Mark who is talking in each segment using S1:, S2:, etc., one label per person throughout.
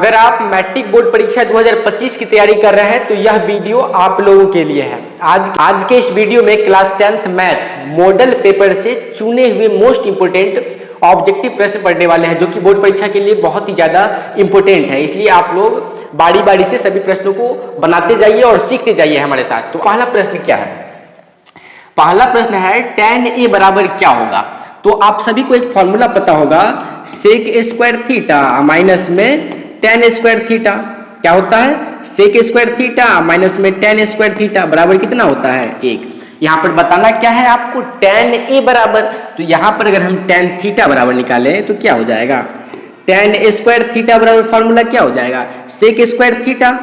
S1: अगर आप matric board परीक्षा 2025 की तैयारी कर रहे हैं तो यह वीडियो आप लोगों के लिए है। आज के इस वीडियो में class 10th math model paper से चुने हुए मोस्ट इंपोर्टेंट ऑब्जेक्टिव प्रश्न पढ़ने वाले हैं, जो कि बोर्ड परीक्षा के लिए बहुत ही ज्यादा इंपोर्टेंट है। इसलिए आप लोग बारी बारी से सभी प्रश्नों को बनाते जाइए और सीखते जाइए हमारे साथ। तो पहला प्रश्न क्या है? पहला प्रश्न है tan a बराबर क्या होगा? तो आप सभी को एक फॉर्मूला पता होगा, सेक ए स्क्वायर थीटा माइनस में tan स्क्वायर थीटा। क्या होता है? सेक स्क्वायर थीटा माइनस में tan स्क्वायर थीटा बराबर कितना होता है? 1। यहाँ पर बताना क्या है आपको? tan a बराबर, तो यहाँ पर अगर हम tan थीटा बराबर निकालें तो क्या हो जाएगा? tan स्क्वायर थीटा बराबर फॉर्मूला क्या हो जाएगा? सेक स्क्वायर थीटा,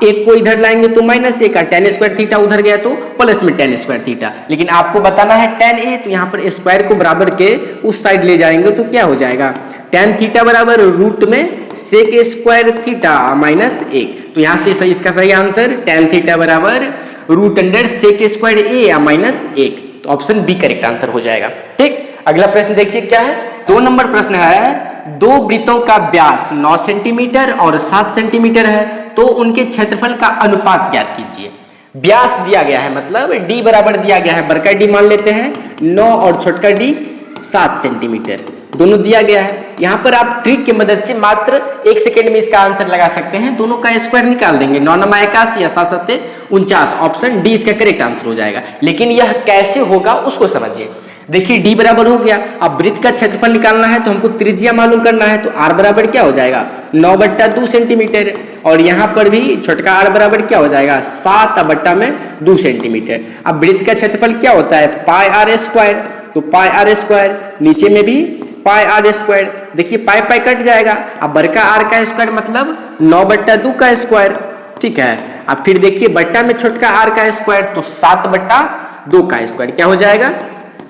S1: एक को इधर लाएंगे तो माइनस एक, tan स्क्वायर थीटा उधर गया तो प्लस में tan स्क्वायर थीटा। लेकिन आपको बताना है tan a, तो यहाँ पर स्क्वायर को बराबर के उस साइड ले जाएंगे तो क्या हो जाएगा? tan थीटा बराबर रूट में सेक स्क्वायर थीटा माइनस 1। तो यहाँ से सही, इसका सही आंसर tan थीटा बराबर root under sec square a minus 1। तो ऑप्शन बी करेक्ट आंसर हो जाएगा। ठीक, अगला प्रश्न देखिए क्या है। 2 नंबर प्रश्न है, दो वृत्तों का व्यास 9 सेंटीमीटर और 7 सेंटीमीटर है, तो उनके क्षेत्रफल का अनुपात ज्ञात कीजिए। व्यास दिया गया है, मतलब d बराबर दिया गया है, बड़का d मान लेते हैं 9 और छोटका d 7 सेंटीमीटर, दोनों दिया गया है। यहाँ पर आप ट्रिक की मदद से मात्र 1 सेकेंड में इसका आंसर लगा सकते हैं। दोनों का स्क्वायर निकाल देंगे, 9 9 81 या 7 7 49, ऑप्शन डी इसका करेक्ट आंसर हो जाएगा। लेकिन यह कैसे होगा उसको समझिए। देखिए d बराबर हो गया, अब वृत्त का क्षेत्रफल निकालना है तो हमको त्रिज्या मालूम करना है, तो r बराबर क्या हो जाएगा? 9/2 सेंटीमीटर, और यहाँ पर भी छोटका r बराबर क्या हो जाएगा? 7/2 सेंटीमीटर। अब वृत्त का क्षेत्रफल क्या होता है? पाई r स्क्वायर, तो पाई r स्क्वायर, नीचे में भी पाई r स्क्वायर। देखिए पाई पाई कट जाएगा, अब बड़का r का स्क्वायर मतलब 9/2 का स्क्वायर। ठीक है, अब फिर देखिए बट्टा में छोटका r का स्क्वायर, तो 7/2 का स्क्वायर क्या हो जाएगा?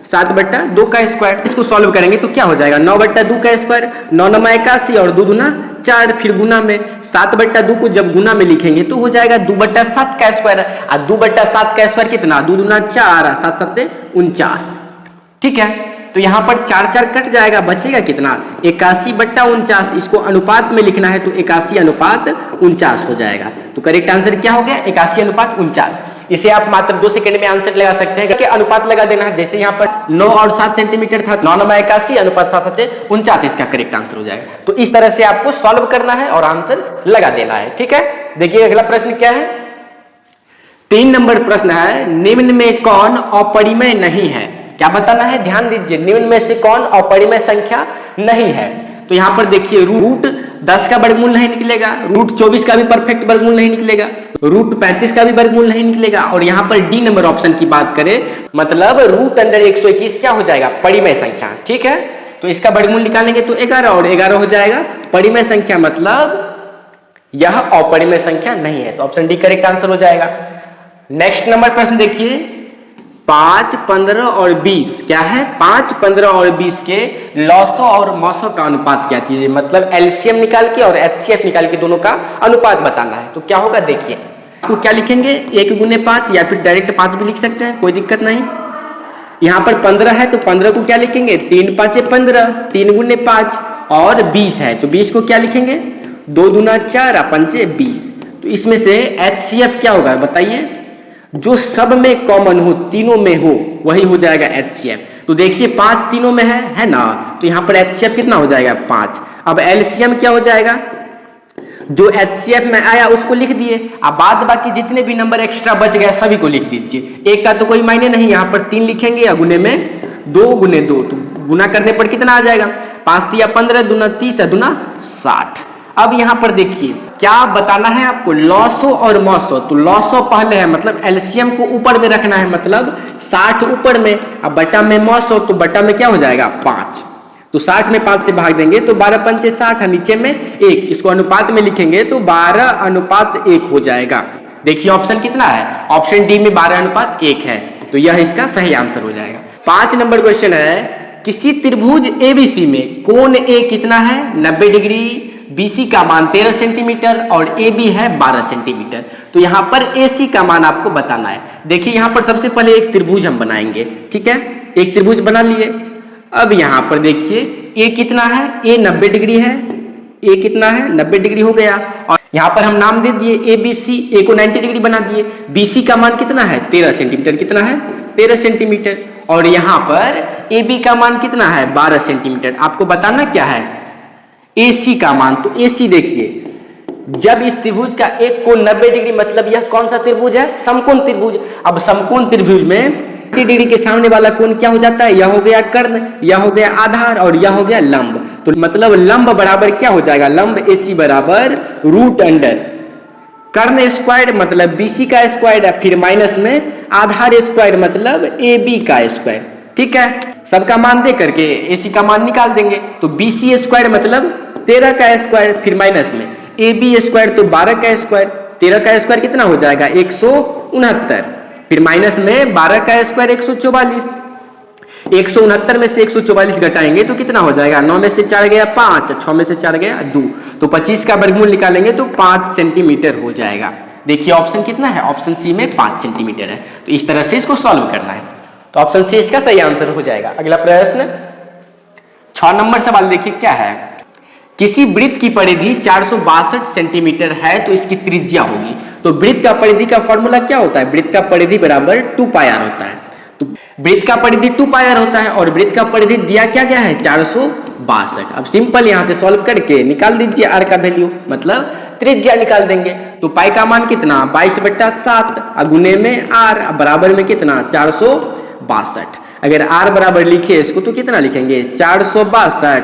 S1: 7/2 का स्क्वायर। इसको सॉल्व करेंगे तो क्या हो जाएगा? 9/2 का स्क्वायर, 9 9 81 और 2 दूना 4, फिर गुना में 7/2 को जब गुना में लिखेंगे तो हो जाएगा 2/7 का स्क्वायर। और 2/7 का स्क्वायर कितना? 2 दूना 4, 7 7 49। ठीक है, तो यहाँ पर 4 4 कट जाएगा, बचेगा कितना? 81/49। इसको अनुपात में लिखना है तो 81/49 हो जाएगा। तो करेक्ट आंसर क्या हो गया? 81/49। इसे आप मात्र 2 सेकंड में आंसर लगा सकते हैं कि अनुपात लगा देना है। जैसे यहाँ पर 9 और 7 सेंटीमीटर था, 9 9 81 अनुपात 7 7 49 इसका करेक्ट आंसर हो जाएगा। तो इस तरह से आपको सॉल्व करना है और आंसर लगा देना है। ठीक है, देखिए अगला प्रश्न क्या है। 3 नंबर प्रश्न है, निम्न में कौन अपरिमेय नहीं है? क्या बताना है? ध्यान दीजिए, निम्न में से कौन अपरिमेय संख्या नहीं है? तो यहाँ पर देखिए रूट 10 का वर्गमूल नहीं निकलेगा, रूट 24 का भी परफेक्ट वर्गमूल नहीं निकलेगा, रूट 35 का भी वर्गमूल नहीं निकलेगा, और यहाँ पर डी नंबर ऑप्शन की बात करें मतलब रूट अंडर 121 क्या हो जाएगा? परिमेय संख्या। ठीक है, तो इसका वर्गमूल निकालेंगे तो 11 और 11 हो जाएगा परिमेय संख्या, मतलब यह अपरिमेय संख्या नहीं है। तो ऑप्शन डी करेक्ट आंसर हो जाएगा। नेक्स्ट नंबर प्रश्न देखिए, 5, 15 और 20 क्या है? 5, 15 और 20 के लॉसो और मॉसो का अनुपात क्या कीजिए, मतलब एलसीएम निकाल के और एचसीएफ निकाल के दोनों का अनुपात बताना है। तो क्या होगा देखिए, तो क्या लिखेंगे? 1 गुने 5 या फिर डायरेक्ट 5 भी लिख सकते हैं, कोई दिक्कत नहीं। यहाँ पर 15 है तो 15 को क्या लिखेंगे? 3 5 15, 3 गुने 5, और 20 है तो 20 को क्या लिखेंगे? 2 दूना 4, 5 20। तो इसमें से एचसीएफ क्या होगा बताइए? जो सब में कॉमन हो, तीनों में हो, वही हो जाएगा एचसीएफ। तो देखिए 5 तीनों में है ना, तो यहाँ पर एचसीएफ कितना हो जाएगा? 5। अब एलसीएम क्या हो जाएगा? जो एचसीएफ में आया उसको लिख दिए, अब बाद बाकी जितने भी नंबर एक्स्ट्रा बच गए सभी को लिख दीजिए। एक का तो कोई मायने नहीं, यहाँ पर 3 लिखेंगे या गुने में 2 गुने 2, तो गुना करने पर कितना आ जाएगा? 5 3 15, दूना 30, दूना 60। अब यहाँ पर देखिए क्या बताना है आपको? लॉसो और मॉसो। तो लॉसो पहले है, मतलब एलसीएम को ऊपर में रखना है, मतलब 60 ऊपर में, अब बटा में मॉसो, तो बटा में क्या हो जाएगा? 5। तो 60 में 5 से भाग देंगे तो 12 पंचे 60, नीचे में 1, इसको अनुपात में लिखेंगे तो 12:1 हो जाएगा। देखिए ऑप्शन कितना है? ऑप्शन डी में 12:1 है, तो यह इसका सही आंसर हो जाएगा। 5 नंबर क्वेश्चन है, किसी त्रिभुज एबीसी में कोण ए कितना है? 90 डिग्री, BC का मान 13 सेंटीमीटर और AB है 12 सेंटीमीटर। तो यहाँ पर AC का मान आपको बताना है। देखिए यहाँ पर सबसे पहले एक त्रिभुज हम बनाएंगे। ठीक है, एक त्रिभुज बना लिए। अब यहाँ पर देखिए A कितना है? A 90 डिग्री है, ए कितना है 90 डिग्री हो गया। और यहाँ पर हम नाम दे दिए ए बी सी, ए को 90 डिग्री बना दिए। बी सी का मान कितना है 13 सेंटीमीटर, कितना है 13 सेंटीमीटर। और यहाँ पर ए बी का मान कितना है 12 सेंटीमीटर। आपको बताना क्या है ए सी का मान। तो ए सी देखिए, जब इस त्रिभुज का एक कोण 90 डिग्री, मतलब यह कौन सा त्रिभुज है समकोण त्रिभुज। अब समकोण त्रिभुज में 90 डिग्री के सामने वाला कोण क्या हो जाता है, यह हो गया कर्ण, यह हो गया आधार और यह हो गया लंब। तो मतलब लंब बराबर क्या हो जाएगा, लंब AC बराबर रूट अंडर कर्ण स्क्वायर मतलब BC का स्क्वायर, फिर माइनस में आधार स्क्वायर मतलब AB का स्क्वायर। ठीक है, सबका मान दे करके AC का मान निकाल देंगे। तो BC स्क्वायर मतलब 13 का स्क्वायर, फिर माइनस में AB स्क्वायर तो 12 का स्क्वायर, 13 का स्क्वायर कितना हो जाएगा 169, फिर माइनस में 12 का स्क्वायर 144। 169 में से 144 घटाएंगे तो कितना हो जाएगा, 9 में से 4 गया 5, 6 में से 4 गया 2, तो 25 का वर्गमूल निकालेंगे तो 5 सेंटीमीटर हो जाएगा। देखिए ऑप्शन कितना है, ऑप्शन सी में 5 सेंटीमीटर है। तो इस तरह से इसको सॉल्व करना है, तो ऑप्शन सी इसका सही आंसर हो जाएगा। अगला प्रश्न 6 नंबर सवाल देखिए क्या है। किसी वृत्त की परिधि 462 सेंटीमीटर है तो इसकी त्रिज्या होगी। तो वृत्त का परिधि का फॉर्मूला क्या होता है, वृत्त का परिधि बराबर 2 पाई आर होता है। तो वृत्त का परिधि 2 पाई आर होता है और वृत्त का परिधि दिया क्या गया है 462। अब सिंपल यहां से सॉल्व करके निकाल दीजिए आर का वैल्यू, मतलब त्रिज्या निकाल देंगे। तो पाई का मान कितना 22/7 गुने में आर बराबर में कितना 462। अगर आर बराबर लिखे इसको तो कितना लिखेंगे 462।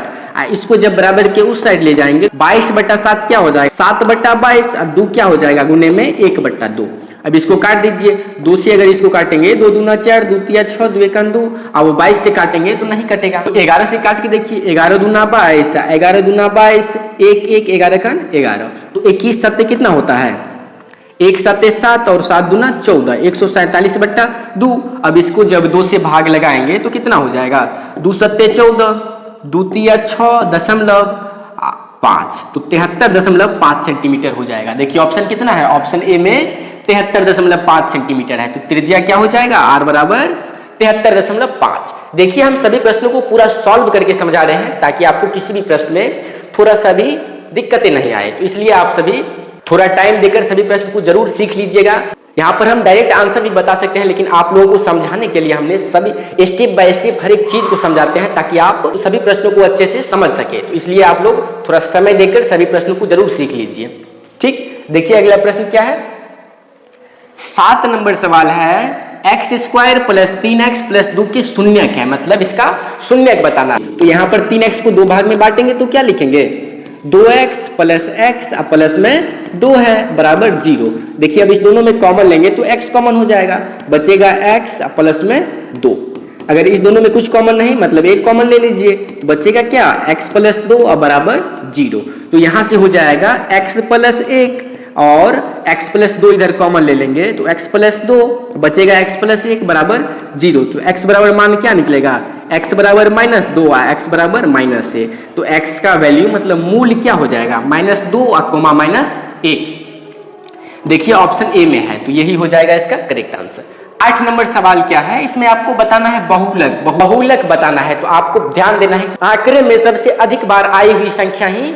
S1: इसको जब बराबर के उस साइड ले जाएंगे 22/7 क्या हो जाएगा 7/22 और 2 क्या हो जाएगा गुने में 1/2। अब इसको काट दीजिए, 2 से अगर इसको काटेंगे 2 दूना 4, 2 तिया 6, 2 एका 2। अब 22 से काटेंगे तो नहीं कटेगा, तो 11 से काट के देखिए 11 दूना 22, 11 दूना 22, 1 1 11 का 11, तो 21 सत्ते कितना होता है 1 सत्ते 7 और 7 दूना 14, 147/2। अब इसको जब 2 से भाग लगाएंगे तो कितना हो जाएगा 2 सत्ते 14, 2 तिया 6.5, तो 73.5 सेंटीमीटर हो जाएगा। देखिए ऑप्शन कितना है, ऑप्शन ए में 73.5 सेंटीमीटर है। तो त्रिज्या क्या हो जाएगा आर बराबर 73.5। देखिए हम सभी प्रश्नों को पूरा सॉल्व करके समझा रहे हैं ताकि आपको किसी भी प्रश्न में थोड़ा सा भी दिक्कतें नहीं आए। तो इसलिए आप सभी थोड़ा टाइम देकर सभी प्रश्न को जरूर सीख लीजिएगा। यहाँ पर हम डायरेक्ट आंसर भी बता सकते हैं, लेकिन आप लोगों को समझाने के लिए हमने सभी स्टेप बाय स्टेप हर एक चीज को समझाते हैं ताकि आप सभी प्रश्नों को अच्छे से समझ सके। तो इसलिए आप लोग थोड़ा समय देकर सभी प्रश्नों को जरूर सीख लीजिए। ठीक, देखिए अगला प्रश्न क्या है। 7 नंबर सवाल है x² + 3x + 2 के शून्यक है, मतलब इसका शून्यक बताना। तो यहाँ पर 3x को 2 भाग में बांटेंगे तो क्या लिखेंगे 2x + x प्लस में 2 है बराबर 0। देखिए अब इस दोनों में कॉमन लेंगे तो x कॉमन हो जाएगा, बचेगा x प्लस में 2। अगर इस दोनों में कुछ कॉमन नहीं मतलब एक कॉमन ले लीजिए, बचेगा क्या x + 2 और बराबर 0। तो यहाँ से हो जाएगा x + 1 और x + 2 इधर कॉमन ले लेंगे तो x + 2 बचेगा x + 1 बराबर 0। तो x बराबर मान क्या निकलेगा x बराबर -2 x बराबर -1। तो x का वैल्यू मतलब मूल्य क्या हो जाएगा -2 और -1। देखिए ऑप्शन ए में है तो यही हो जाएगा इसका करेक्ट आंसर। 8 नंबर सवाल क्या है, इसमें आपको बताना है बहुलक। बहुलक बताना है तो आपको ध्यान देना है आंकड़े में सबसे अधिक बार आई हुई संख्या ही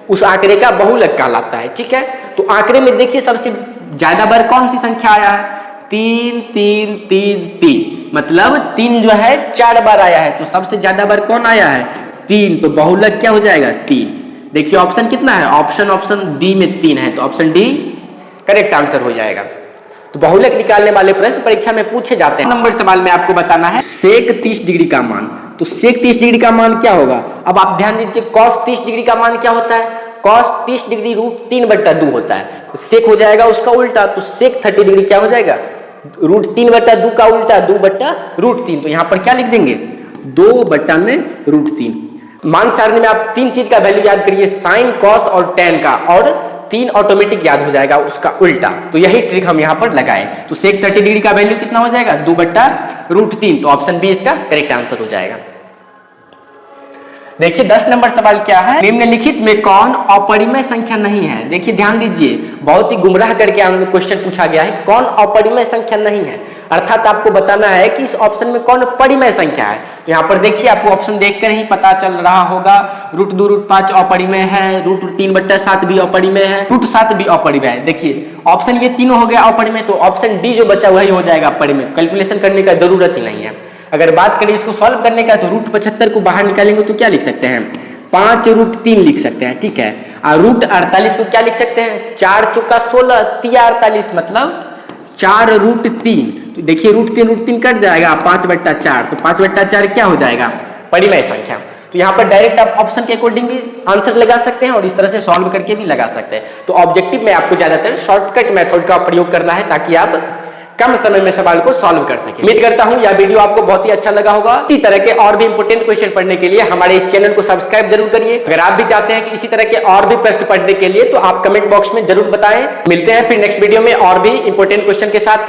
S1: उस आंकड़े का बहुलक कहलाता है। ठीक है, तो आंकड़े में देखिए सबसे ज्यादा बार कौन सी संख्या आया है 3 3 3 3, मतलब 3 जो है 4 बार आया है, तो सबसे ज्यादा बार कौन आया है 3, तो बहुलक क्या हो जाएगा 3। देखिए ऑप्शन कितना है, ऑप्शन डी में 3 है, तो ऑप्शन डी करेक्ट आंसर हो जाएगा। तो बहुलक निकालने वाले प्रश्न परीक्षा में पूछे जाते हैं। नंबर सवाल में आपको बताना है सेक 30 डिग्री का मान। तो सेक 30 डिग्री का मान क्या होगा, अब आप ध्यान दीजिए cos 30 डिग्री का मान क्या होता है, cos 30 डिग्री √3/2 होता है। तो सेक हो जाएगा उसका उल्टा, तो सेक 30 डिग्री क्या हो जाएगा √3/2 का उल्टा 2/√3। तो यहाँ पर क्या लिख देंगे 2/√3। मान सारणी में आप 3 चीज का वैल्यू याद करिए, साइन कॉस और टेन का, और 3 ऑटोमेटिक याद हो जाएगा उसका उल्टा। तो यही ट्रिक हम यहाँ पर लगाए। तो सेक 30 डिग्री का वैल्यू कितना हो जाएगा 2/√3। तो ऑप्शन बी इसका करेक्ट आंसर हो जाएगा। देखिए 10 नंबर सवाल क्या है, निम्नलिखित में कौन अपरिमेय संख्या नहीं है। देखिए ध्यान दीजिए, बहुत ही गुमराह करके क्वेश्चन पूछा गया है, कौन अपरिमेय संख्या नहीं है, अर्थात आपको बताना है कि इस ऑप्शन में कौन परिमेय संख्या है। तो यहाँ पर देखिए आपको ऑप्शन देखकर ही पता चल रहा होगा, √2 √5 अपरिमेय है, √3/7 भी अपरिमेय है, √7 भी अपरिमेय है। देखिए ऑप्शन ये तीनों हो गया अपरिमेय, तो ऑप्शन डी जो बचा वही हो जाएगा परिमेय, कैलकुलेशन करने का जरूरत ही नहीं है। अगर बात करें इसको सॉल्व करने का, तो √75 को बाहर निकालेंगे तो क्या लिख सकते हैं, 5√3 लिख सकते हैं, ठीक है। और √48 को क्या लिख सकते हैं, 4 चौका 16, 3/48 मतलब 4√3। तो देखिए √3 कट जाएगा, 5/4, तो 5/4 क्या हो जाएगा, परिमेय संख्या। तो यहाँ पर डायरेक्ट आप ऑप्शन के अकॉर्डिंग भी आंसर लगा सकते हैं और इस तरह से सॉल्व करके भी लगा सकते हैं। तो ऑब्जेक्टिव में आपको ज्यादातर शॉर्टकट मेथड का प्रयोग करना है ताकि आप कम समय में सवाल को सॉल्व कर सके। उम्मीद करता हूं यह वीडियो आपको बहुत ही अच्छा लगा होगा। इसी तरह के और भी इंपोर्टेंट क्वेश्चन पढ़ने के लिए हमारे इस चैनल को सब्सक्राइब जरूर करिए। अगर आप भी चाहते हैं कि इसी तरह के और भी प्रश्न पढ़ने के लिए, तो आप कमेंट बॉक्स में जरूर बताएं। मिलते हैं फिर नेक्स्ट वीडियो में और भी इंपोर्टेंट क्वेश्चन के साथ।